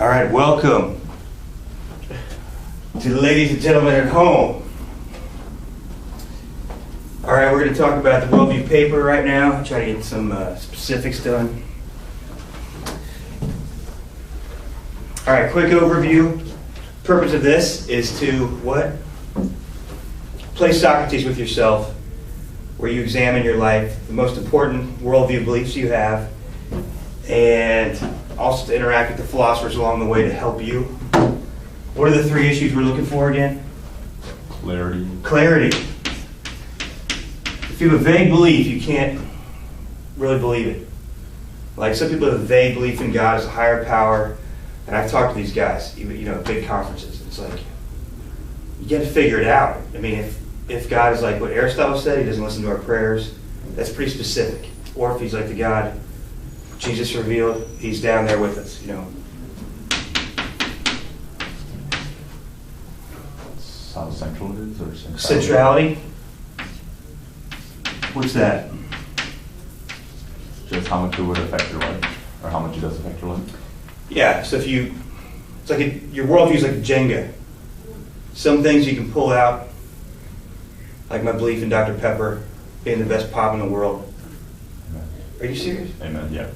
All right, welcome to the ladies and gentlemen at home. All right, we're going to talk about the Worldview paper right now. Try to get some specifics done. All right, quick overview. Purpose of this is to what? Play Socrates with yourself, where you examine your life, the most important worldview beliefs you have, and also to interact with the philosophers along the way to help you. What are the three issues we're looking for again? Clarity. Clarity. If you have a vague belief, you can't really believe it. Like some people have a vague belief in God as a higher power, and I've talked to these guys, even at big conferences. It's like you got to figure it out. I mean, if God is like what Aristotle said, he doesn't listen to our prayers. That's pretty specific. Or if he's like the God Jesus revealed, he's down there with us. That's how central it is, or Centrality. What's that? Just how much it would affect your life, or how much it does affect your life. Yeah. So it's like your worldview is like Jenga. Some things you can pull out, like my belief in Dr. Pepper being the best pop in the world. Amen. Are you serious? Amen. Yeah.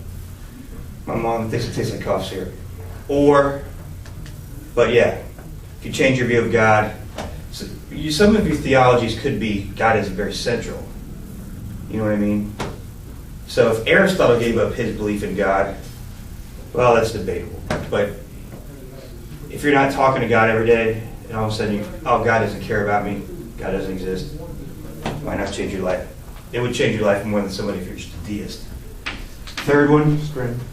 My mom thinks it tastes like cough syrup. But yeah, if you change your view of God, some of your theologies could be God isn't very central. You know what I mean? So if Aristotle gave up his belief in God, well, that's debatable. But if you're not talking to God every day, and all of a sudden God doesn't care about me, God doesn't exist, why not change your life? It would change your life more than somebody if you're just a deist. Third one? Strength.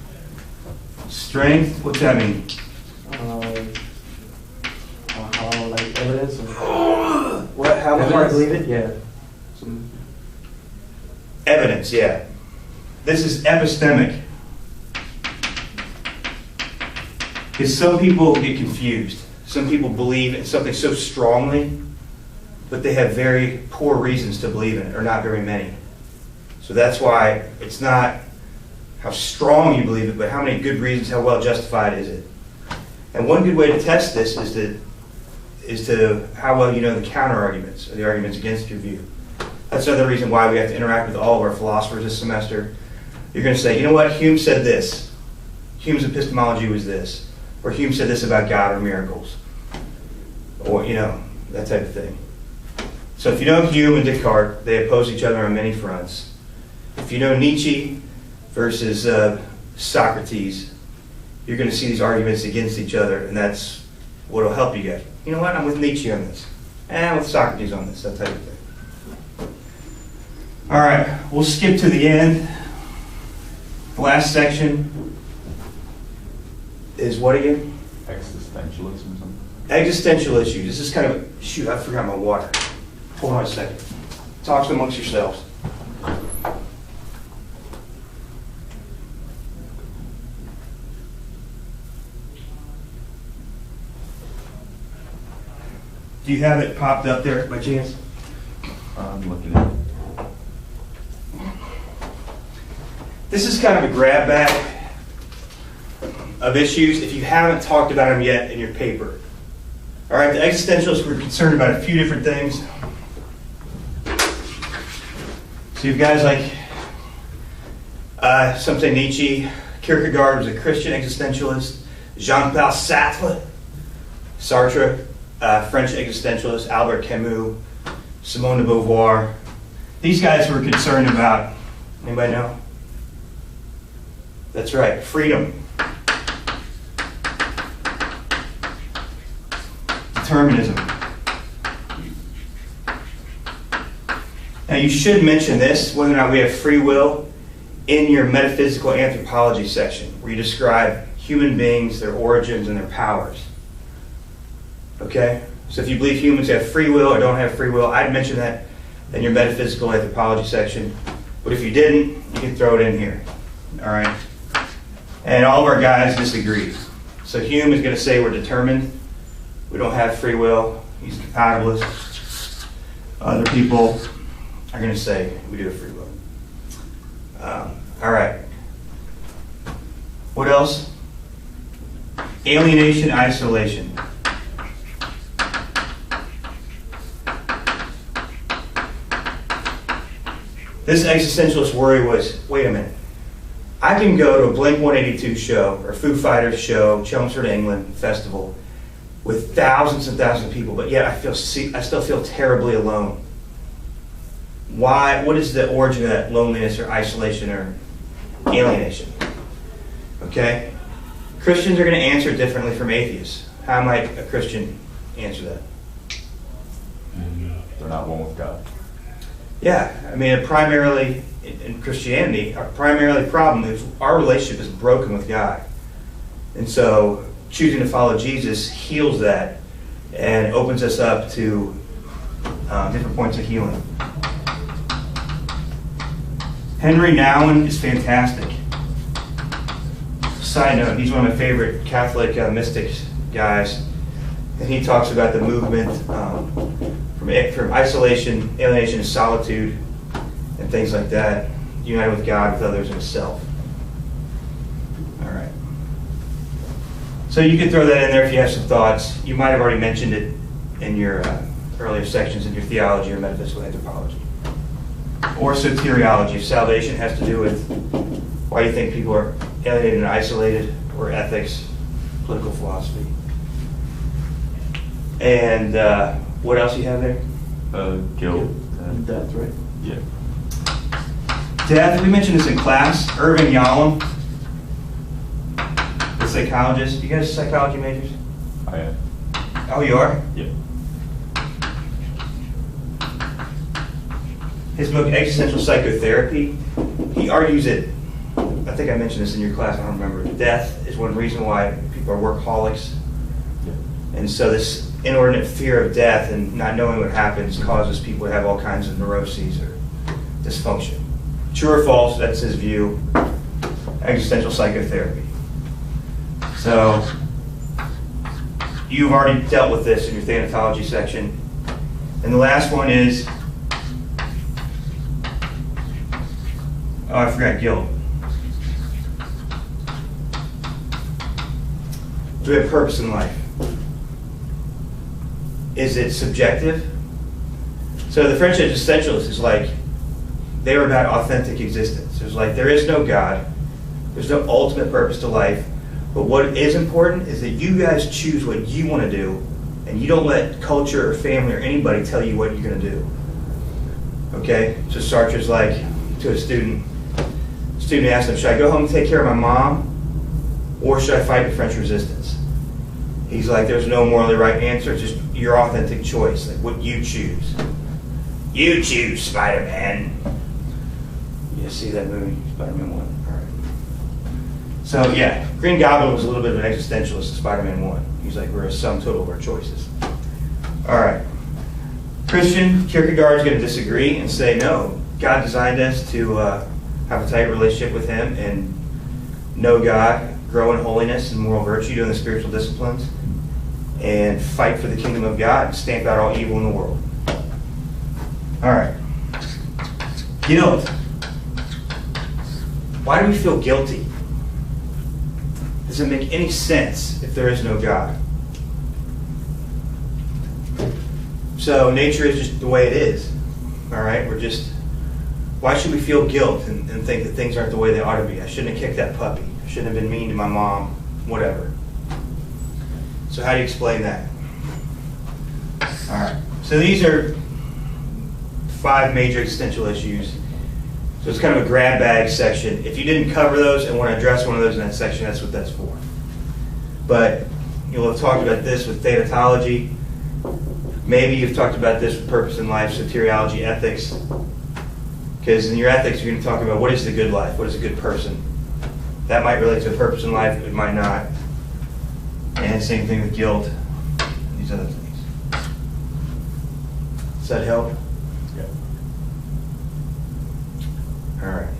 Strength? What's that mean? How like evidence. What? How hard to believe it? Yeah. Evidence, yeah. This is epistemic. Because some people get confused. Some people believe in something so strongly, but they have very poor reasons to believe in it, or not very many. So that's why it's not how strong you believe it, but how many good reasons, how well justified is it. And one good way to test this is to how well you know the counter-arguments, or the arguments against your view. That's another reason why we have to interact with all of our philosophers this semester. You're going to say, you know what, Hume said this. Hume's epistemology was this. Or Hume said this about God or miracles. Or, that type of thing. So if you know Hume and Descartes, they oppose each other on many fronts. If you know Nietzsche versus Socrates, you're going to see these arguments against each other, and that's what will help you get. You know what, I'm with Nietzsche on this. And I'm with Socrates on this, that type of thing. All right, we'll skip to the end. The last section is what again? Existentialism or something. Existential issues. This is kind of shoot, I forgot my water. Hold on a second. Talk amongst yourselves. Do you have it popped up there by chance? I'm looking at it. This is kind of a grab bag of issues if you haven't talked about them yet in your paper. All right, the existentialists were concerned about a few different things. So you have guys like, some say Nietzsche, Kierkegaard was a Christian existentialist, Jean-Paul Sartre, French existentialist, Albert Camus, Simone de Beauvoir. These guys were concerned about, anybody know? That's right, freedom. Determinism. Now you should mention this, whether or not we have free will, in your metaphysical anthropology section, where you describe human beings, their origins, and their powers. Okay? So if you believe humans have free will or don't have free will, I'd mention that in your metaphysical anthropology section. But if you didn't, you can throw it in here. All right? And all of our guys disagree. So Hume is going to say we're determined. We don't have free will. He's a compatibilist. Other people are going to say we do have free will. All right. What else? Alienation, isolation. This existentialist worry was, wait a minute, I can go to a Blink-182 show or Foo Fighters show, Chelmsford, England festival with thousands and thousands of people, but yet I still feel terribly alone. Why? What is the origin of that loneliness or isolation or alienation? Okay? Christians are going to answer differently from atheists. How might a Christian answer that? They're not one with God. Yeah, I mean, primarily in Christianity, our primarily problem is our relationship is broken with God. And so choosing to follow Jesus heals that and opens us up to different points of healing. Henry Nouwen is fantastic. Side note, he's one of my favorite Catholic mystics guys. And he talks about the movement from isolation, alienation, and solitude, and things like that, united with God, with others, and self. All right. So you could throw that in there if you have some thoughts. You might have already mentioned it in your earlier sections in your theology or metaphysical anthropology. Or soteriology, if salvation has to do with why you think people are alienated and isolated, or ethics, political philosophy. And what else you have there? Guilt. Death, right? Yeah. Death, we mentioned this in class. Irving Yalom, the psychologist. You guys psychology majors? I am. Oh, you are? Yeah. His book, Existential Psychotherapy, he argues that, I think I mentioned this in your class, I don't remember, death is one reason why people are workaholics. Yeah. And so this inordinate fear of death and not knowing what happens causes people to have all kinds of neuroses or dysfunction. True or false, that's his view. Existential psychotherapy. So, you've already dealt with this in your thanatology section. And the last one is, oh, I forgot guilt. Do we have purpose in life? Is it subjective? So the French existentialist is like, they were about authentic existence. There's like, there is no God. There's no ultimate purpose to life. But what is important is that you guys choose what you want to do, and you don't let culture or family or anybody tell you what you're going to do. Okay? So Sartre's like, to a student asked him, should I go home and take care of my mom, or should I fight the French resistance? He's like, there's no morally right answer, it's just your authentic choice, like what you choose. You choose, Spider-Man. You see that movie, Spider-Man 1? All right. So yeah, Green Goblin was a little bit of an existentialist in Spider-Man 1. He's like, we're a sum total of our choices. All right. Christian, Kierkegaard's going to disagree and say, no, God designed us to have a tight relationship with Him and know God, grow in holiness and moral virtue, doing the spiritual disciplines, and fight for the kingdom of God and stamp out all evil in the world. All right. Guilt. Why do we feel guilty? Does it make any sense if there is no God? So nature is just the way it is. All right? Why should we feel guilt and think that things aren't the way they ought to be? I shouldn't have kicked that puppy. I shouldn't have been mean to my mom. Whatever. So how do you explain that? All right. So these are 5 major existential issues. So it's kind of a grab bag section. If you didn't cover those and want to address one of those in that section, that's what that's for. But you'll have talked about this with thanatology. Maybe you've talked about this with purpose in life, soteriology, ethics. Because in your ethics, you're going to talk about what is the good life, what is a good person. That might relate to a purpose in life, it might not. And same thing with guilt, these other things. Does that help? Yeah. All right.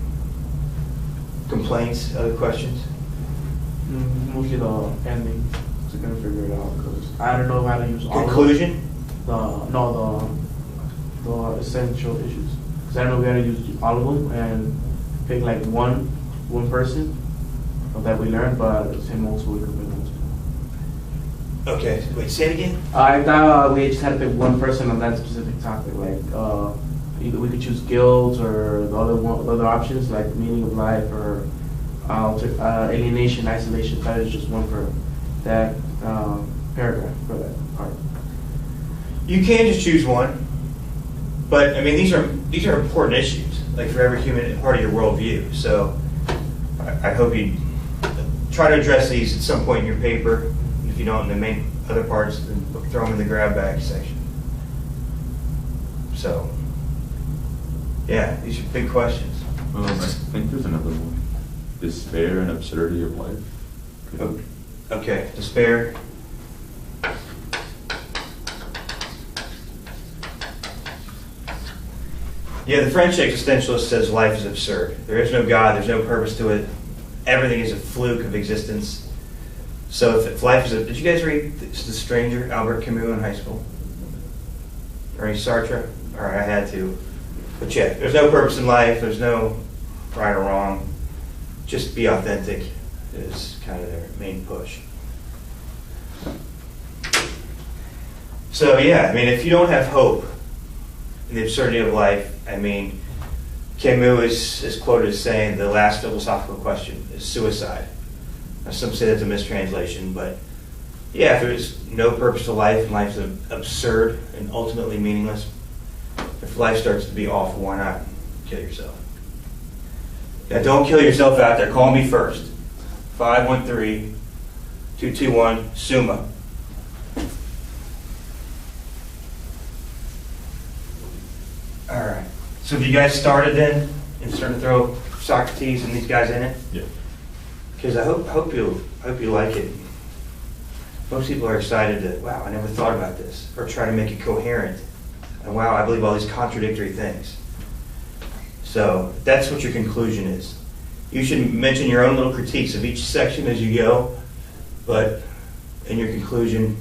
Complaints, other questions? Mostly the ending. So I couldn't figure it out because I don't know how to use all Conclusion? The essential issues. Because I don't know we had to use all of them and pick like one person that we learned, but at the same also we could pick multiple. Okay, wait, say it again? I thought we just had to pick one person on that specific topic. Like, either we could choose guilt or the other options, like meaning of life or alienation, isolation. That is just one for that paragraph, for that part. You can just choose one, but I mean these are important issues, like for every human part of your worldview. So I hope you try to address these at some point in your paper. If you don't, in the main other parts, then throw them in the grab bag section. So yeah, these are big questions. I think there's another one. Despair and absurdity of life. Okay, despair. Yeah, the French existentialist says life is absurd. There is no God, there's no purpose to it. Everything is a fluke of existence. So if life is did you guys read The Stranger, Albert Camus in high school? Or any Sartre? All right, I had to. But yeah, there's no purpose in life, there's no right or wrong. Just be authentic is kind of their main push. So yeah, I mean, if you don't have hope in the absurdity of life, I mean, Camus is quoted as saying the last philosophical question is suicide. Now, some say that's a mistranslation, but yeah, if there's no purpose to life and life's absurd and ultimately meaningless, if life starts to be awful, why not kill yourself? Now, don't kill yourself out there. Call me first. 513-221 SUMA. All right. So have you guys started then and starting to throw Socrates and these guys in it? Yeah. Because I hope you like it. Most people are excited to, wow, I never thought about this, or try to make it coherent. And wow, I believe all these contradictory things. So that's what your conclusion is. You should mention your own little critiques of each section as you go, but in your conclusion,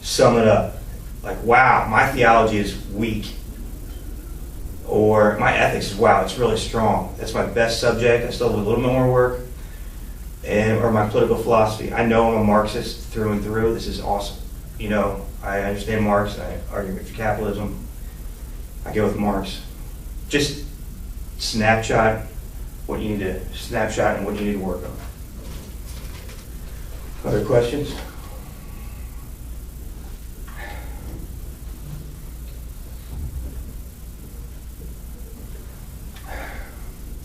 sum it up. Like, wow, my theology is weak. Or my ethics is, wow, it's really strong. That's my best subject. I still have a little bit more work. Or my political philosophy. I know I'm a Marxist through and through. This is awesome. You know, I understand Marx. I argue for capitalism. I go with Marx. Just snapshot what you need to snapshot and what you need to work on. Other questions?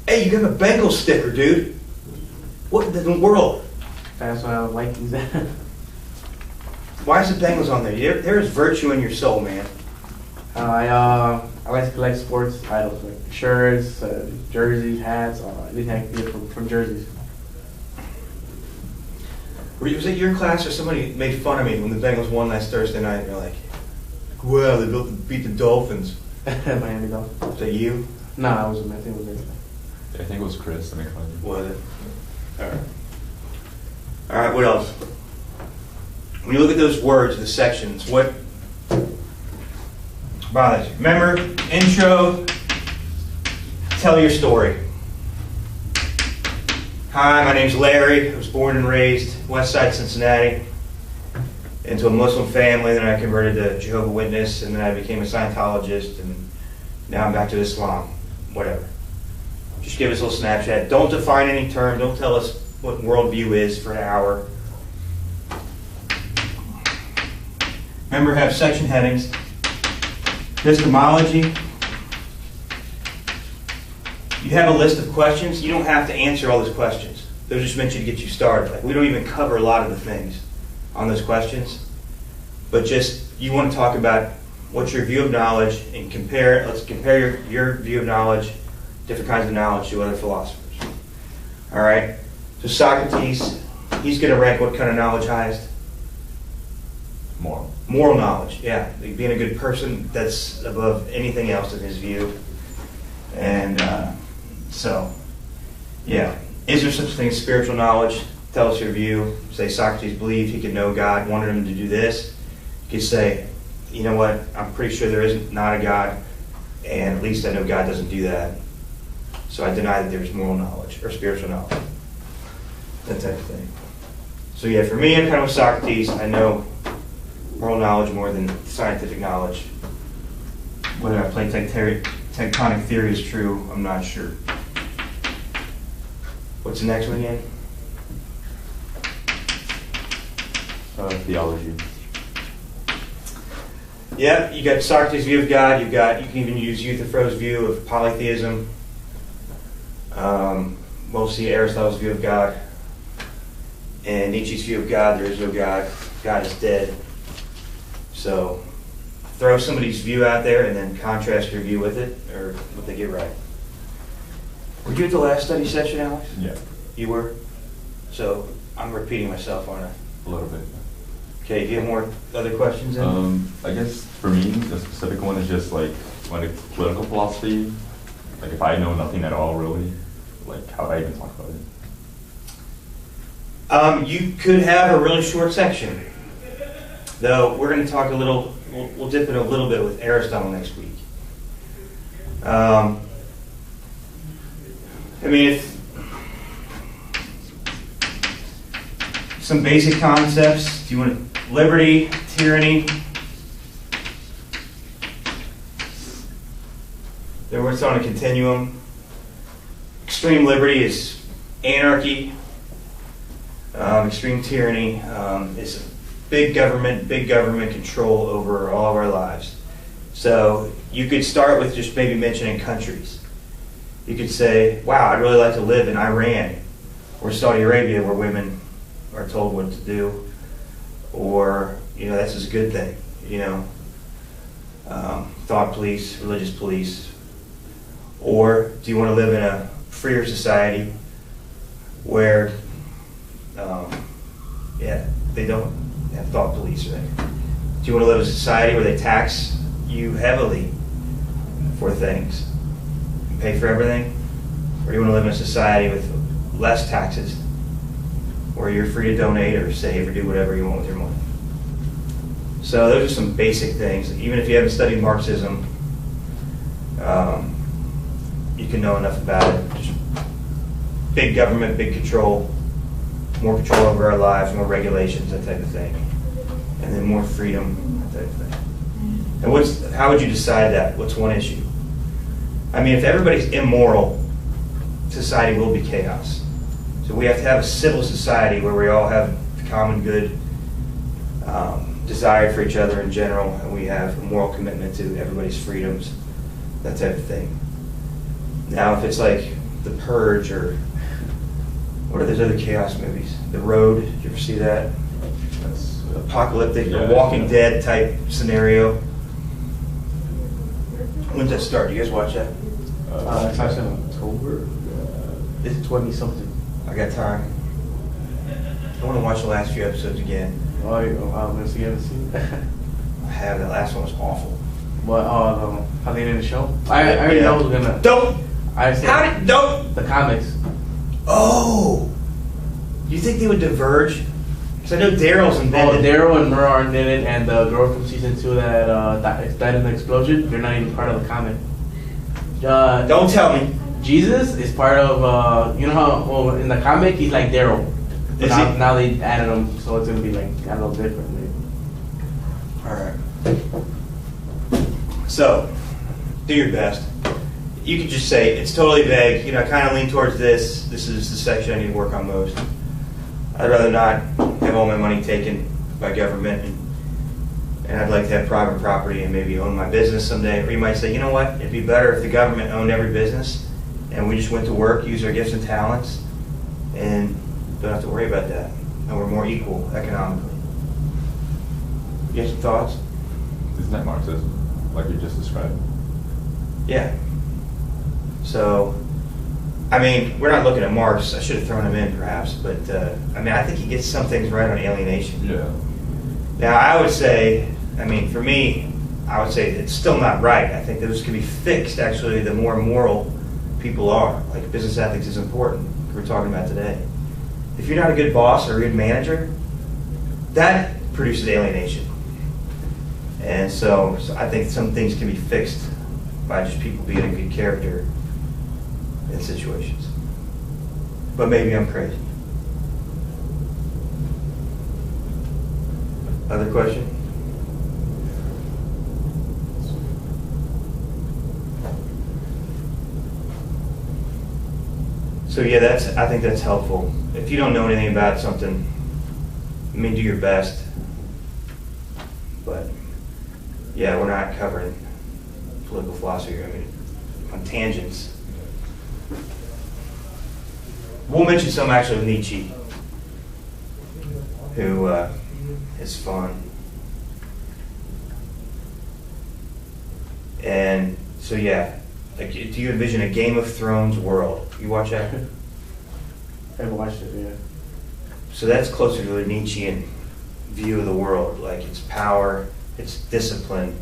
Hey, you got a Bengal sticker, dude. What in the world? That's why I was liking that. Why is the Bengals on there? There is virtue in your soul, man. I like to collect sports items like shirts, jerseys, hats, anything I can get from jerseys. Was it your class or somebody made fun of me when the Bengals won last Thursday night? And you're like, well, they beat the Dolphins. Miami Dolphins. Was that you? No, I think it was me. I think it was Chris. Let me find it. Was it? All right. All right, what else? When you look at those words, the sections, what bothers you? Remember, intro, tell your story. Hi, my name's Larry. I was born and raised west side Cincinnati into a Muslim family. Then I converted to Jehovah's Witness, and then I became a Scientologist, and now I'm back to Islam. Whatever. Just give us a little snapshot. Don't define any term. Don't tell us what worldview is for an hour. Remember, have section headings. Epistemology. You have a list of questions. You don't have to answer all those questions. Those are just meant to get you started. Like, we don't even cover a lot of the things on those questions. But just, you want to talk about what's your view of knowledge and compare. Let's compare your view of knowledge, different kinds of knowledge, to other philosophers. All right? So Socrates, he's going to rank what kind of knowledge highest? Moral. Moral knowledge, yeah. Like being a good person, that's above anything else in his view. And so, yeah. Is there such a thing as spiritual knowledge? Tell us your view. Say Socrates believed he could know God, wanted him to do this. You could say, you know what, I'm pretty sure there isn't not a God, and at least I know God doesn't do that. So I deny that there's moral knowledge or spiritual knowledge. That type of thing. So yeah, for me, I'm kind of with Socrates. I know moral knowledge more than scientific knowledge. Whether I play tectonic theory is true, I'm not sure. What's the next one again? Theology. Yeah, you got Socrates' view of God. You can even use Euthyphro's view of polytheism. We'll see Aristotle's view of God, and Nietzsche's view of God. There is no God. God is dead. So throw somebody's view out there and then contrast your view with it, or what they get right. Were you at the last study session, Alex? Yeah. You were? So I'm repeating myself on it. A little bit. Okay, do you have more other questions then? I guess for me, the specific one is just like when it's political philosophy, like if I know nothing at all really, like how would I even talk about it? You could have a really short section. Though we're going to talk a little, we'll dip in a little bit with Aristotle next week. I mean, if some basic concepts, do you want liberty, tyranny? Then it's on a continuum. Extreme liberty is anarchy. Extreme tyranny is big government control over all of our lives. So you could start with just maybe mentioning countries. You could say, wow, I'd really like to live in Iran or Saudi Arabia where women are told what to do, or, that's just a good thing, thought police, religious police. Or do you want to live in a freer society where, they don't have thought police or anything? Do you want to live in a society where they tax you heavily for things and pay for everything? Or do you want to live in a society with less taxes where you're free to donate or save or do whatever you want with your money? So those are some basic things. Even if you haven't studied Marxism, you can know enough about it. Just big government, big control, more control over our lives, more regulations, that type of thing. And then more freedom, that type of thing. And how would you decide that? What's one issue? I mean, if everybody's immoral, society will be chaos. So we have to have a civil society where we all have the common good, desire for each other in general, and we have a moral commitment to everybody's freedoms, that type of thing. Now, if it's like The Purge or what are those other chaos movies? The Road, did you ever see that? That's Apocalyptic, or Walking Dead type scenario. When does that start? Do you guys watch that? It's actually in October. It's 20-something. I got time. I want to watch the last few episodes again. Oh, you haven't seen it? I have. That last one was awful. What? Oh, how they did the show? I already know who's gonna. Don't. I don't. The comics. Oh. You think they would diverge? Because I know Daryl's invented. Daryl and Murr aren't in it, and the girl from season 2 that died in the explosion, they're not even part of the comic. Don't tell me. Jesus is part of, you know how in the comic he's like Daryl. Now they added him, so it's gonna be like a little different. Maybe. All right. So, do your best. You could just say it's totally vague. I kind of lean towards this. This is the section I need to work on most. I'd rather not have all my money taken by government, and I'd like to have private property and maybe own my business someday. Or you might say, you know what? It'd be better if the government owned every business, and we just went to work, used our gifts and talents, and don't have to worry about that. And we're more equal economically. You have some thoughts? Isn't that Marxism, like you just described? Yeah. So, I mean, we're not looking at Marx. I should have thrown him in, perhaps. But, I think he gets some things right on alienation. Yeah. Now, I would say, for me, I would say it's still not right. I think those can be fixed, actually, the more moral people are. Like, business ethics is important, we're talking about today. If you're not a good boss or a good manager, that produces alienation. And so I think some things can be fixed by just people being a good character in situations. But maybe I'm crazy. Other question? So yeah, I think that's helpful. If you don't know anything about something, I mean, do your best. But yeah, we're not covering political philosophy. I mean, on tangents. We'll mention some actually with Nietzsche, who is fun. And so yeah, like, do you envision a Game of Thrones world? You watch that? I've watched it, yeah. So that's closer to a Nietzschean view of the world, like it's power, it's discipline.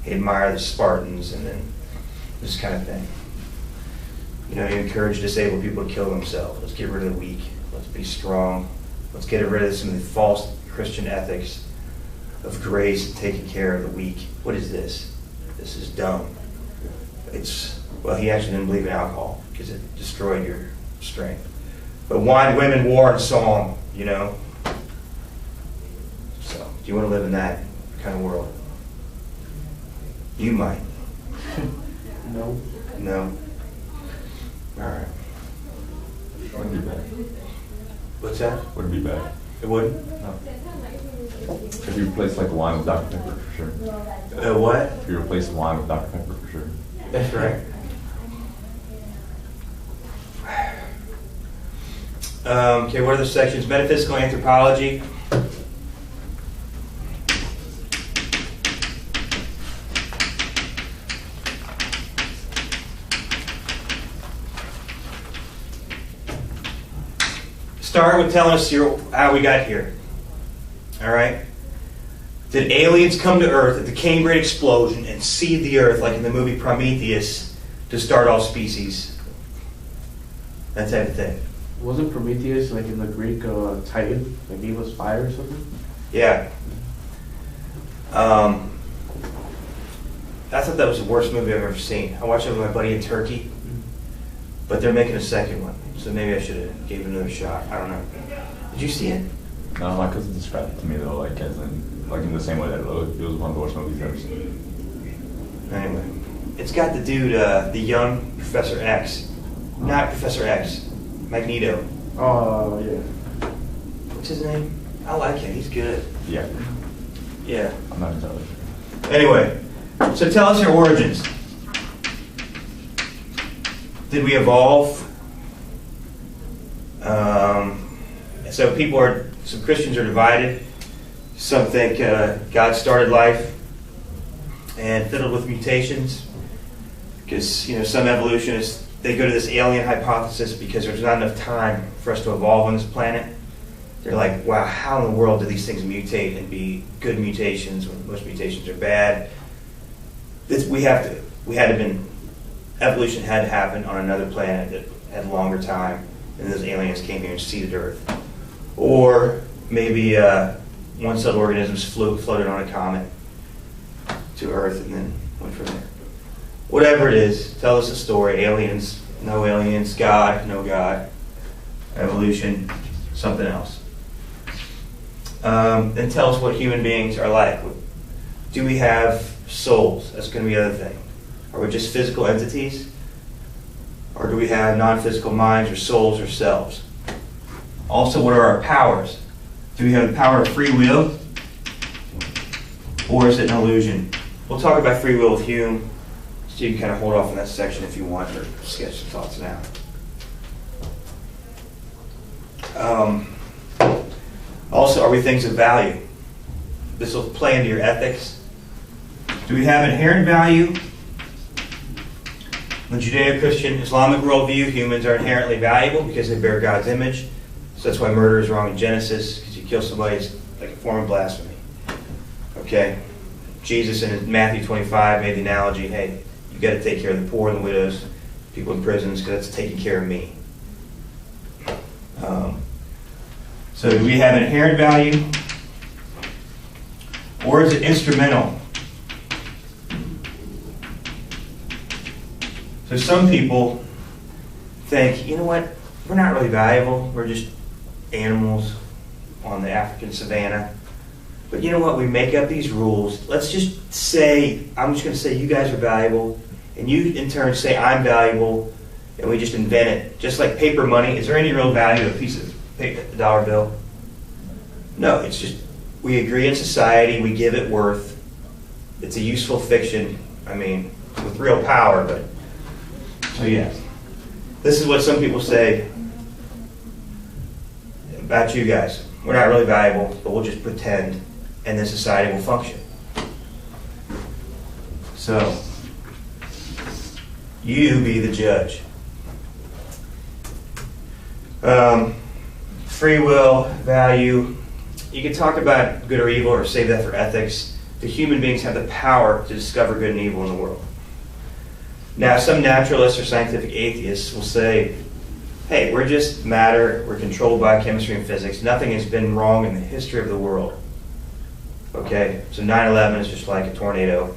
He admired the Spartans and then this kind of thing. You know, you encourage disabled people to kill themselves. Let's get rid of the weak. Let's be strong. Let's get rid of some of the false Christian ethics of grace and taking care of the weak. What is this? This is dumb. Well, he actually didn't believe in alcohol because it destroyed your strength. But wine, women, war, and song, you know. So, do you want to live in that kind of world? You might. No. No? All right. Wouldn't be bad. What's that? Wouldn't be bad. It wouldn't? No. If you replace like wine with Dr. Pepper, for sure. What? If you replace wine with Dr. Pepper, for sure. That's right. Okay, what are the sections? Metaphysical anthropology. Start with telling us how we got here. All right? Did aliens come to Earth at the Cambrian explosion and seed the Earth, like in the movie Prometheus, to start all species? That type of thing. Wasn't Prometheus, like in the Greek, Titan? Like he was fire or something? Yeah. I thought that was the worst movie I've ever seen. I watched it with my buddy in Turkey, but they're making a second one, so maybe I should have gave it another shot. I don't know. Did you see it? No, my cousin described it to me though, like as in the same way that it was one of the worst movies I've ever seen. Anyway, it's got the dude, the young Professor X. Not Professor X. Magneto. Oh, yeah. What's his name? I like him. He's good. Yeah. Yeah. I'm not entirely sure. Anyway, so tell us your origins. Did we evolve? So some Christians are divided. Some think God started life and fiddled with mutations, because some evolutionists, they go to this alien hypothesis because there's not enough time for us to evolve on this planet. They're like, wow, how in the world do these things mutate and be good mutations when most mutations are bad? Evolution had to happen on another planet that had longer time, and those aliens came here and seeded Earth. Or maybe one-celled organisms floated on a comet to Earth and then went from there. Whatever it is, tell us a story. Aliens, no aliens, God, no God, evolution, something else. Then tell us what human beings are like. Do we have souls? That's going to be the other thing. Are we just physical entities? Or do we have non-physical minds or souls or selves? Also, what are our powers? Do we have the power of free will? Or is it an illusion? We'll talk about free will with Hume, so you can kind of hold off on that section if you want, or sketch some thoughts now. Also, are we things of value? This will play into your ethics. Do we have inherent value? In the Judeo-Christian Islamic worldview, humans are inherently valuable because they bear God's image. So that's why murder is wrong in Genesis, because you kill somebody, it's like a form of blasphemy. Okay? Jesus in Matthew 25 made the analogy, hey, you've got to take care of the poor and the widows, people in prisons, because that's taking care of me. So do we have inherent value? Or is it instrumental? So some people think, you know what, we're not really valuable, we're just animals on the African savannah. But you know what? We make up these rules. Let's just say, I'm just going to say you guys are valuable, and you in turn say I'm valuable, and we just invent it. Just like paper money. Is there any real value to a piece of paper, dollar bill? No, it's just we agree in society, we give it worth. It's a useful fiction, I mean, with real power, but so yeah. This is what some people say about you guys. We're not really valuable, but we'll just pretend, and then society will function. So, you be the judge. Free will, value. You can talk about good or evil or save that for ethics. The human beings have the power to discover good and evil in the world. Now, some naturalists or scientific atheists will say, hey, we're just matter, we're controlled by chemistry and physics, nothing has been wrong in the history of the world. Okay, so 9/11 is just like a tornado,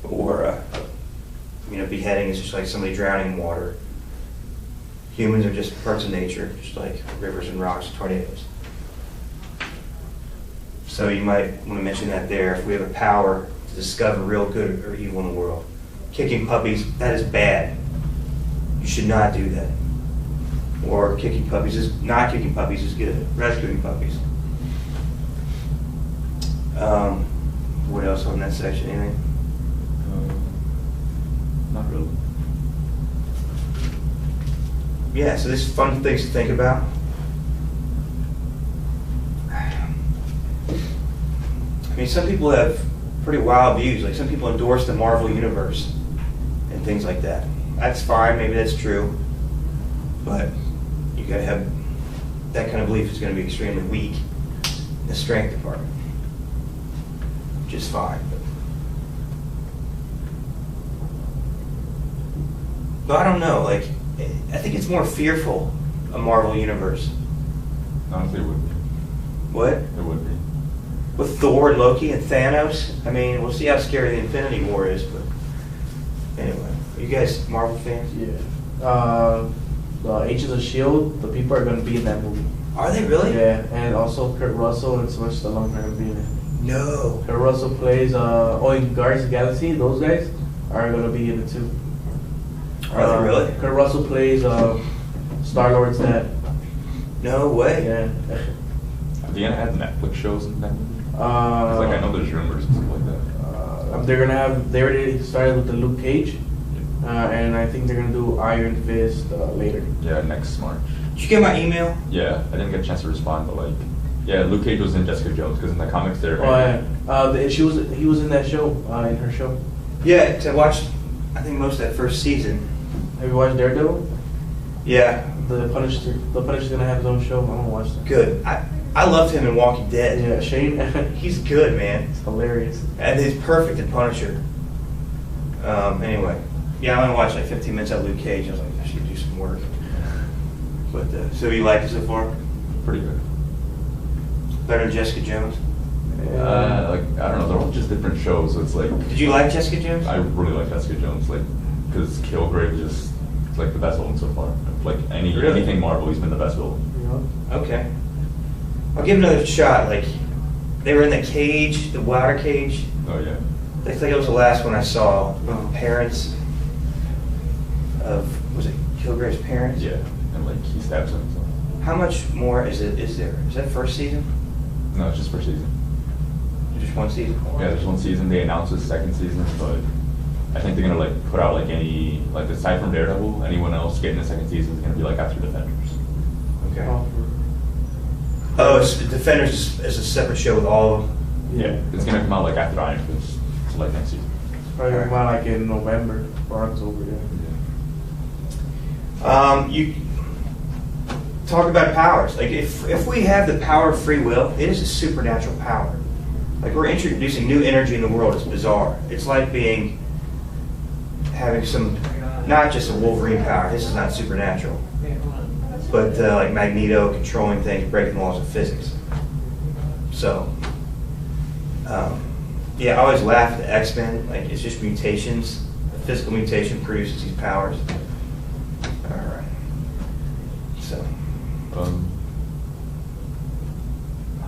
or beheading is just like somebody drowning in water. Humans are just parts of nature, just like rivers and rocks and tornadoes. So you might want to mention that there. If we have a power to discover real good or evil in the world. Kicking puppies, that is bad. You should not do that. Or not kicking puppies is good. Rescuing puppies. What else on that section? Anything? Not really. Yeah, so there's fun things to think about. I mean, some people have pretty wild views. Like some people endorse the Marvel Universe and things like that. That's fine, maybe that's true. But you gotta have that kind of belief is gonna be extremely weak in the strength department. Which is fine. But I don't know, like I think it's more fearful, a Marvel Universe. Honestly, it would be. What? It would be. With Thor and Loki and Thanos? I mean, we'll see how scary the Infinity War is, but anyway. Are you guys Marvel fans? Yeah. The Agents of S.H.I.E.L.D., the people are going to be in that movie. Are they really? Yeah, and also Kurt Russell and Sylvester Stallone are going to be in it. No. Kurt Russell plays, in Guardians of the Galaxy, those guys are going to be in it too. Are they really? Kurt Russell plays Star-Lord's dad. No way. Yeah. Are they gonna have Netflix shows in that movie? Uh, 'Cause, like I know there's rumors and stuff like that. They're gonna have. They already started with the Luke Cage, and I think they're gonna do Iron Fist later. Yeah, next March. Did you get my email? Yeah, I didn't get a chance to respond, but like, yeah, Luke Cage was in Jessica Jones because in the comics they're. Oh yeah. He was in that show. In her show. Yeah, 'cause I watched, I think most of that first season. Have you watched Daredevil? Yeah. The Punisher's gonna have his own show. I'm gonna watch that. Good. I loved him in Walking Dead. Yeah, Shane. He's good, man. It's hilarious. And he's perfect in Punisher. Anyway. Yeah, I only watched like 15 minutes of Luke Cage. I was like, I should do some work. But, so you liked it so far? Pretty good. Better than Jessica Jones? Like I don't know, they're all just different shows. So it's like. Did you like Jessica Jones? I really like Jessica Jones, like, because Kilgrave is just like the best villain so far. Like Really? anything Marvel, he's been the best villain. Yeah. Okay. I'll give it another shot. Like, they were in the cage, the water cage. Oh yeah. I think it was the last one I saw. Parents of, was it Kilgrave's parents? Yeah, and like he stabs him. So. How much more is there? Is that first season? No, it's just first season. Just one season? Yeah, there's one season. They announced the second season, but I think they're gonna like put out like any like aside from Daredevil, anyone else getting the second season is gonna be like after Defenders. Okay. Oh, it's Defenders is a separate show with all of them? Yeah, it's gonna come out like after Iron Fist, so like next season. Probably come out like in November or October. Yeah. You talk about powers. Like if we have the power of free will, it is a supernatural power. Like we're introducing new energy in the world. It's bizarre. It's like having some, not just a Wolverine power. This is not supernatural, but like Magneto controlling things, breaking the laws of physics. So, yeah, I always laugh at the X-Men. Like it's just mutations. A physical mutation produces these powers. All right. So.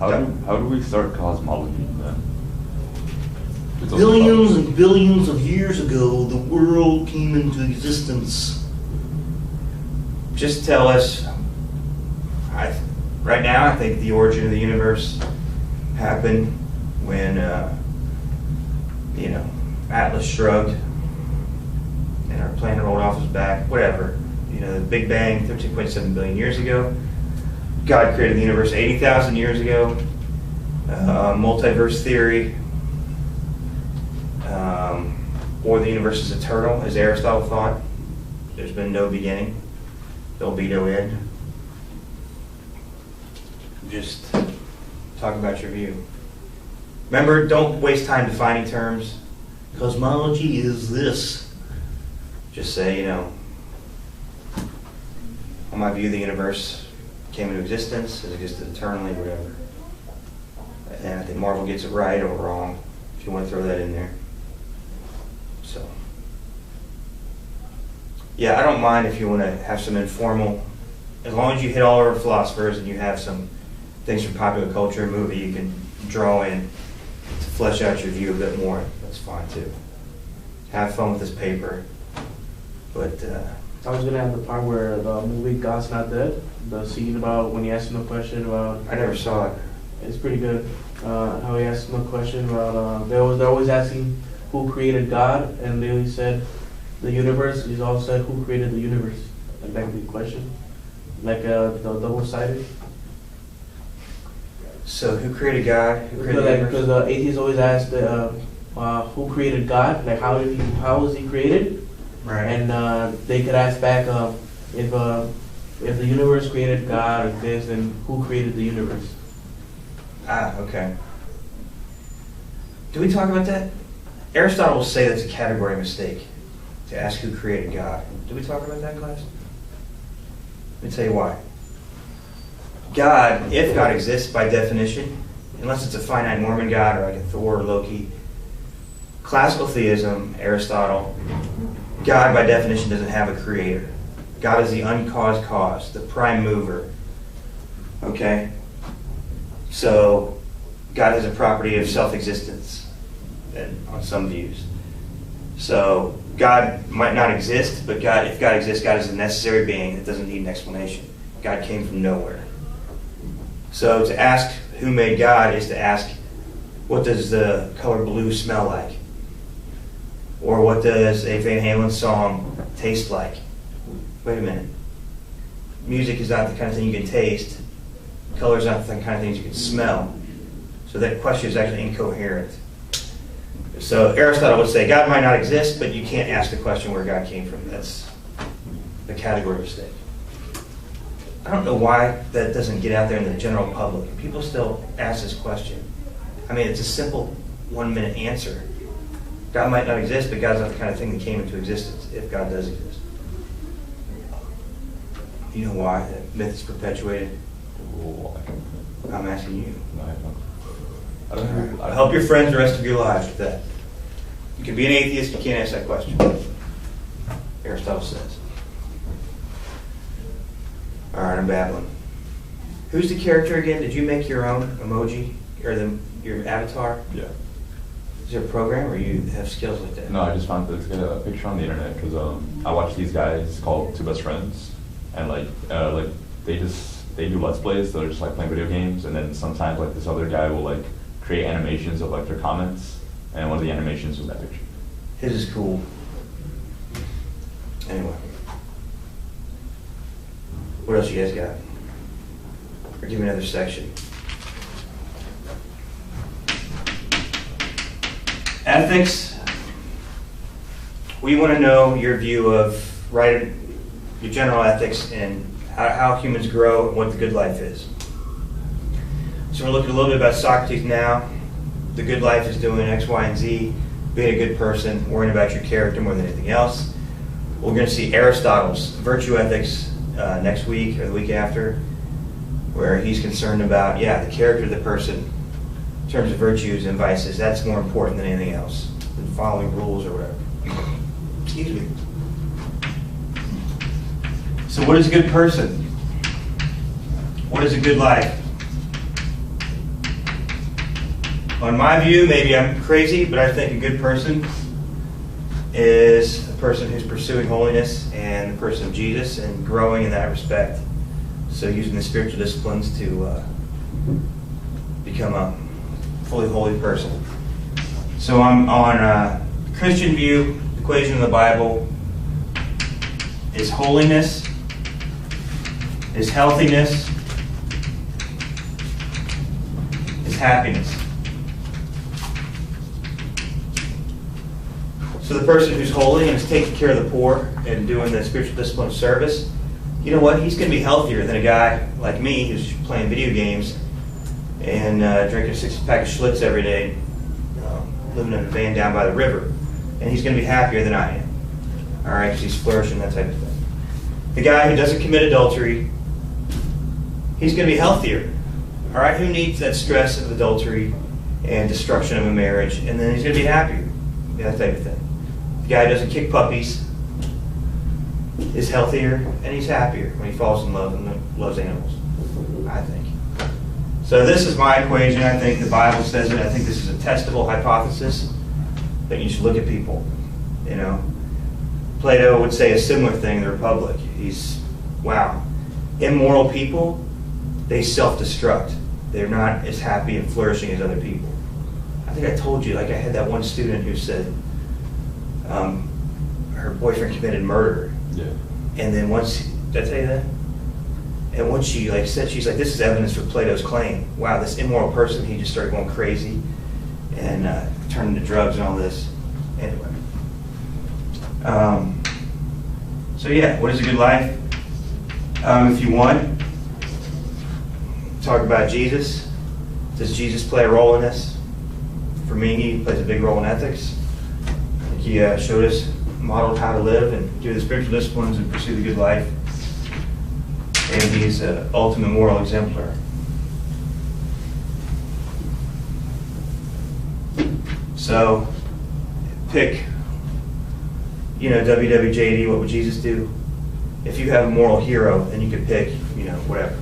How do we start cosmology then? It's also Billions about- and billions of years ago, the world came into existence. Just tell us, right now, I think the origin of the universe happened when, Atlas shrugged and our planet rolled off his back, whatever. The Big Bang, 13.7 billion years ago. God created the universe 80,000 years ago. Multiverse theory, or the universe is eternal, as Aristotle thought. There's been no beginning. There'll be no end. Just talk about your view. Remember, don't waste time defining terms. Cosmology is this. Just say, on my view, the universe came into existence, has existed eternally, whatever. And I think Marvel gets it right or wrong, if you want to throw that in there. So, yeah, I don't mind if you want to have some informal, as long as you hit all our philosophers and you have some things from popular culture and movie you can draw in to flesh out your view a bit more. That's fine too. Have fun with this paper. But I was gonna have the part where the movie God's Not Dead, the scene about when he asked him a question about. I never saw it. It's pretty good. How he asked him a question about. They're always asking who created God, and they said the universe. He's all said who created the universe. Like that big question, like the double-sided. So who created God? Who created the universe? Because atheists always ask who created God, like how was he created? Right. And they could ask back if the universe created God or this, then who created the universe? Okay. Do we talk about that? Aristotle will say that's a category mistake, to ask who created God. Did we talk about that, class? Let me tell you why. God, if God exists by definition, unless it's a finite Mormon God or like a Thor or Loki, classical theism, Aristotle, God by definition doesn't have a creator. God is the uncaused cause, the prime mover. Okay? So, God has a property of self-existence on some views. So, God might not exist, but if God exists, God is a necessary being that doesn't need an explanation. God came from nowhere. So, to ask who made God is to ask, what does the color blue smell like? Or what does a Van Halen song taste like? Wait a minute. Music is not the kind of thing you can taste. Color is not the kind of things you can smell. So that question is actually incoherent. So Aristotle would say God might not exist, but you can't ask the question where God came from. That's the category mistake. I don't know why that doesn't get out there in the general public. People still ask this question. I mean, it's a simple 1-minute answer. God might not exist, but God's not the kind of thing that came into existence, if God does exist. You know why that myth is perpetuated? I'm asking you. No, I don't know. I'll help your friends the rest of your lives with that. You can be an atheist, you can't ask that question. Aristotle says. All right, I'm babbling. Who's the character again? Did you make your own emoji or your avatar? Yeah. Is there a program or you have skills like that? No, I just found this a picture on the internet because I watch these guys called Two Best Friends, and they do Let's Plays. So they're just like playing video games, and then sometimes like this other guy will like create animations of like their comments, and one of the animations was that picture. His is cool. Anyway. What else you guys got? Or give me another section. Ethics. We want to know your view of your general ethics and how humans grow and what the good life is. So we're looking a little bit about Socrates now. The good life is doing X, Y, and Z, being a good person, worrying about your character more than anything else. We're going to see Aristotle's virtue ethics next week or the week after, where he's concerned about, the character of the person in terms of virtues and vices. That's more important than anything else, than following rules or whatever. Excuse me. So what is a good person? What is a good life? On my view, maybe I'm crazy, but I think a good person is a person who's pursuing holiness and the person of Jesus and growing in that respect. So using the spiritual disciplines to become a fully holy person. So I'm on Christian view, equation of the Bible is holiness, is healthiness, is happiness. So the person who's holy and is taking care of the poor and doing the spiritual discipline of service, you know what? He's going to be healthier than a guy like me who's playing video games and drinking a 6-pack of Schlitz every day, living in a van down by the river. And he's going to be happier than I am. All right, because he's flourishing, that type of thing. The guy who doesn't commit adultery, he's going to be healthier. All right, who needs that stress of adultery and destruction of a marriage? And then he's going to be happier, that type of thing. The guy who doesn't kick puppies is healthier and he's happier when he falls in love and loves animals, I think. So this is my equation. I think the Bible says it. I think this is a testable hypothesis that you should look at people. You know, Plato would say a similar thing in the Republic. Wow, immoral people, they self-destruct. They're not as happy and flourishing as other people. I think I told you, like I had that one student who said her boyfriend committed murder. Yeah. And then once, did I tell you that? And once she said, she's like, this is evidence for Plato's claim. Wow, this immoral person, he just started going crazy and turned into drugs and all this. Anyway. So yeah, what is a good life? If you want, talk about Jesus. Does Jesus play a role in this? For me, he plays a big role in ethics. I think he showed us, modeled how to live and do the spiritual disciplines and pursue the good life. And he's an ultimate moral exemplar. So, pick, WWJD, what would Jesus do? If you have a moral hero, then you could pick, whatever.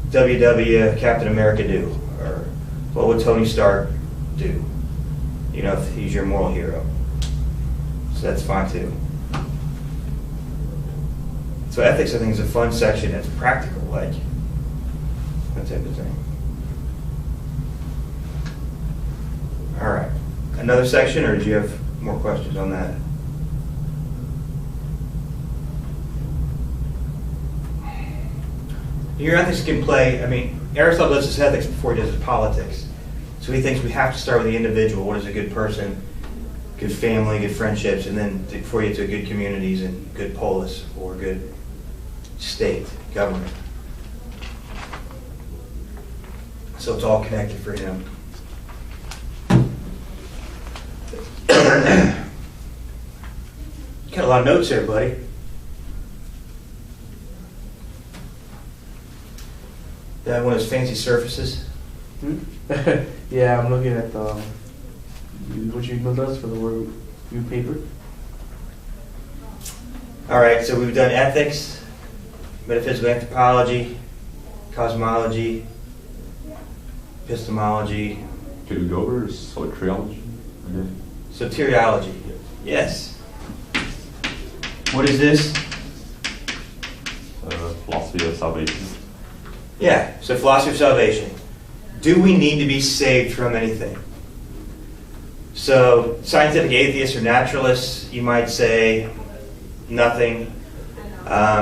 WW, Captain America do? Or what would Tony Stark do? If he's your moral hero. So that's fine too. So ethics, I think, is a fun section. It's practical, like that type of thing. All right. Another section, or did you have more questions on that? Your ethics can play, Aristotle does his ethics before he does his politics. So he thinks we have to start with the individual. What is a good person? Good family, good friendships, and then before you get to good communities and good polis or good state, government. So it's all connected for him. Got a lot of notes there, buddy. That one of those fancy surfaces. Yeah, I'm looking at what you emailed us for the Worldview paper. All right, so we've done ethics, metaphysical anthropology, cosmology, epistemology. Could we go over soteriology? Soteriology. Yes. What is this? Philosophy of salvation. Yeah, so philosophy of salvation. Do we need to be saved from anything? So scientific atheists or naturalists, you might say nothing.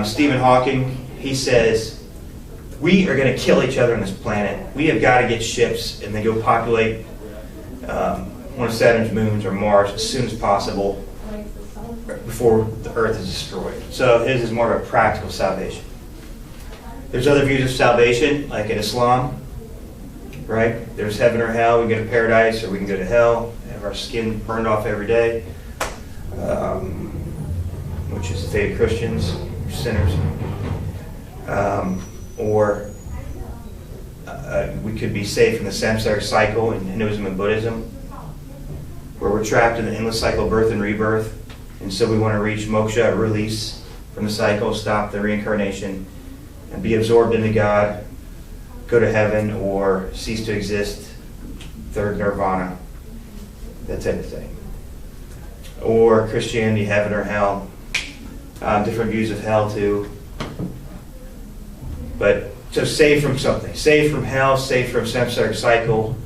Stephen Hawking, he says, we are going to kill each other on this planet. We have got to get ships and then go populate one of Saturn's moons or Mars as soon as possible before the Earth is destroyed. So his is more of a practical salvation. There's other views of salvation, like in Islam, right? There's heaven or hell. We can go to paradise or we can go to hell, have our skin burned off every day, which is the fate of Christians, sinners. Or we could be saved from the samsaric cycle in Hinduism and Buddhism, where we're trapped in the endless cycle of birth and rebirth. And so we want to reach moksha, release from the cycle, stop the reincarnation, and be absorbed into God, go to heaven or cease to exist, third nirvana, that type of thing. Or Christianity, heaven or hell, different views of hell too. But so saved from something, saved from hell, saved from samsaric cycle,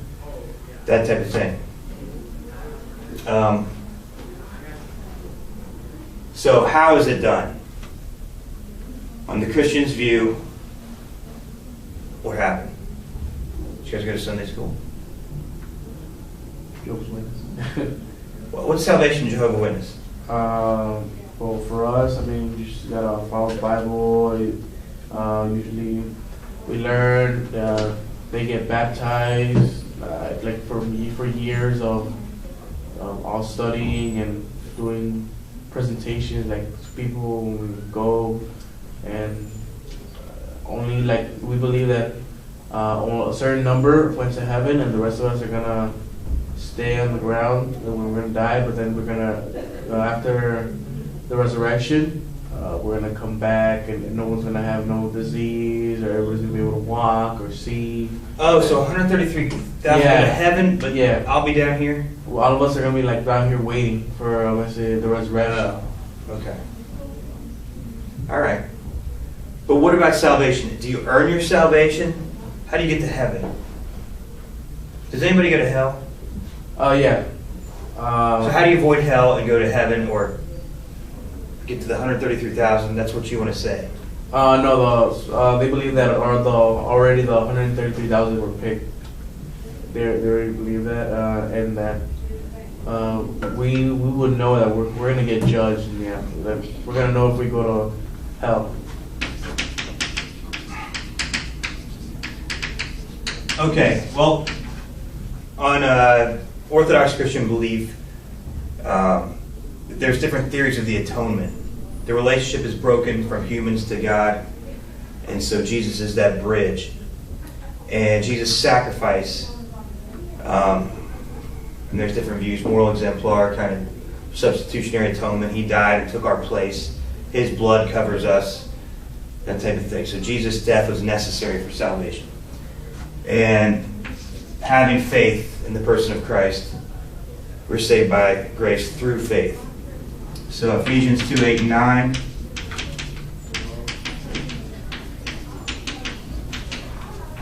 that type of thing. So how is it done? On the Christian's view, what happened? Did you guys go to Sunday school? Jehovah's Witness. What's salvation, Jehovah's Witness? Well, for us, I mean, you just gotta follow the Bible. Usually, we learn. They get baptized, like for years of all studying and doing presentations. Like people go and only like we believe that only a certain number went to heaven, and the rest of us are gonna stay on the ground, and we're gonna die. But then we're gonna after the resurrection, we're gonna come back, and no one's gonna have no disease, or everybody's gonna be able to walk or see. Oh, so 133,000 go to heaven, but yeah, I'll be down here? Well, all of us are gonna be like down here waiting for let's say the resurrection. Okay. All right. But what about salvation? Do you earn your salvation? How do you get to heaven? Does anybody go to hell? Yeah. So how do you avoid hell and go to heaven or get to the 133,000? That's what you want to say. No, they believe that already the 133,000 were picked. They already believe that, and that we would know that we're gonna get judged in the after. That we're gonna know if we go to hell. Okay. Well, on Orthodox Christian belief, there's different theories of the atonement. The relationship is broken from humans to God, and so Jesus is that bridge. And Jesus' sacrifice, and there's different views, moral exemplar, kind of substitutionary atonement. He died and took our place. His blood covers us, that type of thing. So Jesus' death was necessary for salvation. And having faith in the person of Christ, we're saved by grace through faith. So Ephesians 2:8 and 9.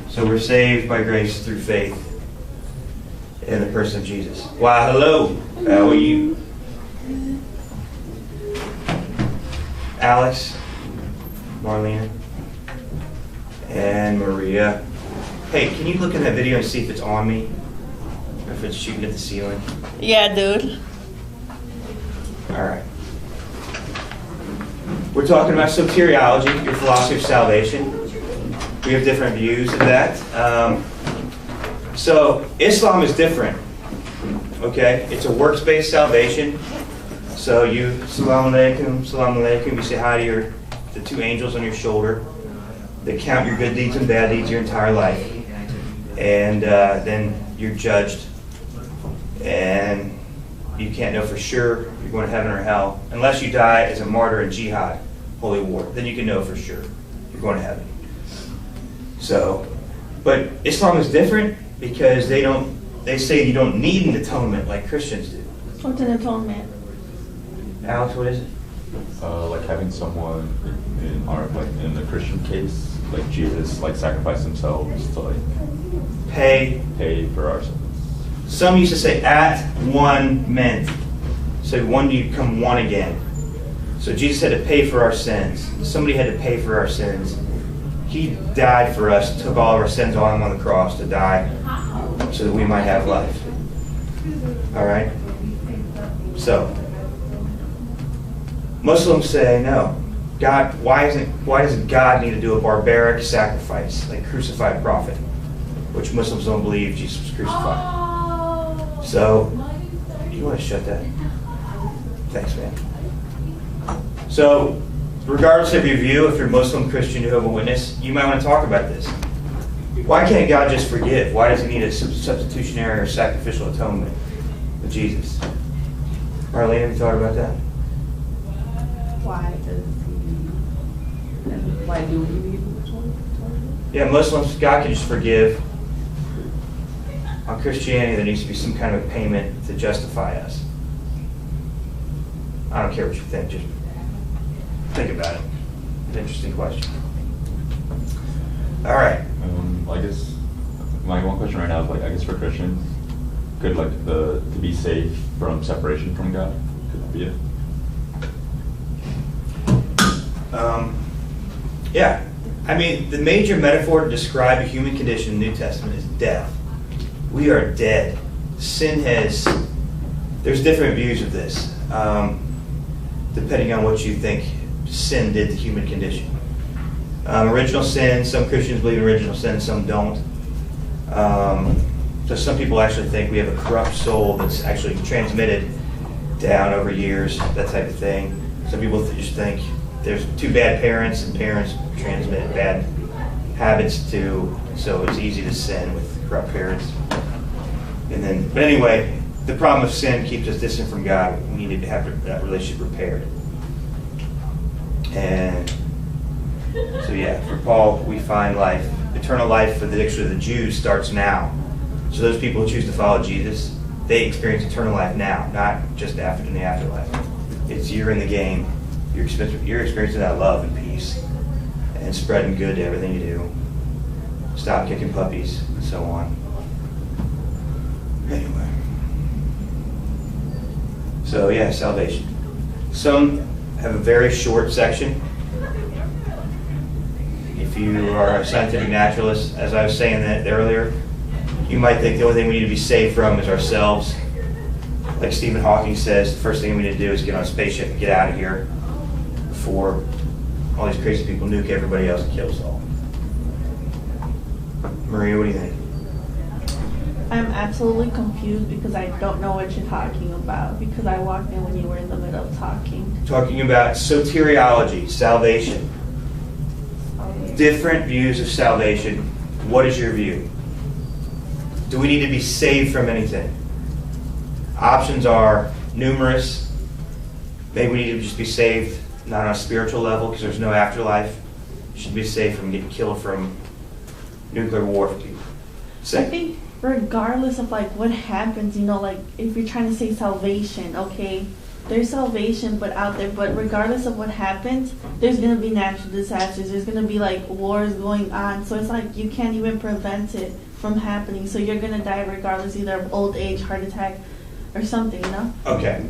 So we're saved by grace through faith in the person of Jesus. Why, hello. How are you? Alex, Marlena, and Maria. Hey, can you look in that video and see if it's on me? Or if it's shooting at the ceiling? Yeah, dude. All right. We're talking about soteriology, your philosophy of salvation. We have different views of that. So Islam is different. Okay? It's a works-based salvation. So you, salam alaikum, you say hi to the two angels on your shoulder. They count your good deeds and bad deeds your entire life. And then you're judged. And you can't know for sure if you're going to heaven or hell unless you die as a martyr in jihad, holy war. Then you can know for sure you're going to heaven. So, but Islam is different because they say you don't need an atonement like Christians do. What's an atonement? Alex, what is it? Like having someone in the Christian case, like Jesus, like sacrifice themselves to like pay for our sins. Some used to say at one meant. So one, you become one again. So Jesus had to pay for our sins. Somebody had to pay for our sins. He died for us, took all of our sins on him on the cross to die so that we might have life. All right? So, Muslims say no. God, why doesn't God need to do a barbaric sacrifice like crucified prophet, which Muslims don't believe Jesus was crucified. So, you want to shut that? Thanks, man. So, regardless of your view, if you're Muslim, Christian, Jehovah's Witness, you might want to talk about this. Why can't God just forgive? Why does he need a substitutionary or sacrificial atonement with Jesus? Marlene, have you thought about that? Why does he? And why do we need atonement? Yeah, Muslims, God can just forgive. On Christianity, there needs to be some kind of a payment to justify us. I don't care what you think, just think about it. It's an interesting question. All right. I guess my one question right now is like, I guess for Christians, could like to be safe from separation from God, could that be it? Yeah. I mean, the major metaphor to describe a human condition in the New Testament is death. We are dead. Sin has, there's different views of this, depending on what you think sin did to human condition. Original sin, some Christians believe in original sin, some don't. So some people actually think we have a corrupt soul that's actually transmitted down over years, that type of thing. Some people just think there's two bad parents, and parents transmit bad habits too, so it's easy to sin with corrupt parents. But anyway, the problem of sin keeps us distant from God. We need to have that relationship repaired. And so yeah, for Paul, we find life, eternal life for the Jews starts now. So those people who choose to follow Jesus, they experience eternal life now, not just after in the afterlife. It's you're in the game. You're experiencing that love and peace and spreading good to everything you do. Stop kicking puppies and so on. Anyway. So yeah, salvation. Some have a very short section. If you are a scientific naturalist, as I was saying that earlier, you might think the only thing we need to be saved from is ourselves. Like Stephen Hawking says, the first thing we need to do is get on a spaceship and get out of here before all these crazy people nuke everybody else and kill us all. Maria, what do you think? I'm absolutely confused because I don't know what you're talking about, because I walked in when you were in the middle of talking. Talking about soteriology, salvation. Different views of salvation. What is your view? Do we need to be saved from anything? Options are numerous. Maybe we need to just be saved, not on a spiritual level, because there's no afterlife. You should be saved from getting killed from nuclear war. I think regardless of like what happens, like if you're trying to say salvation, okay, there's salvation but out there, but regardless of what happens, there's going to be natural disasters, there's going to be like wars going on, so it's like you can't even prevent it from happening, so you're going to die regardless, either of old age, heart attack, or something, Okay.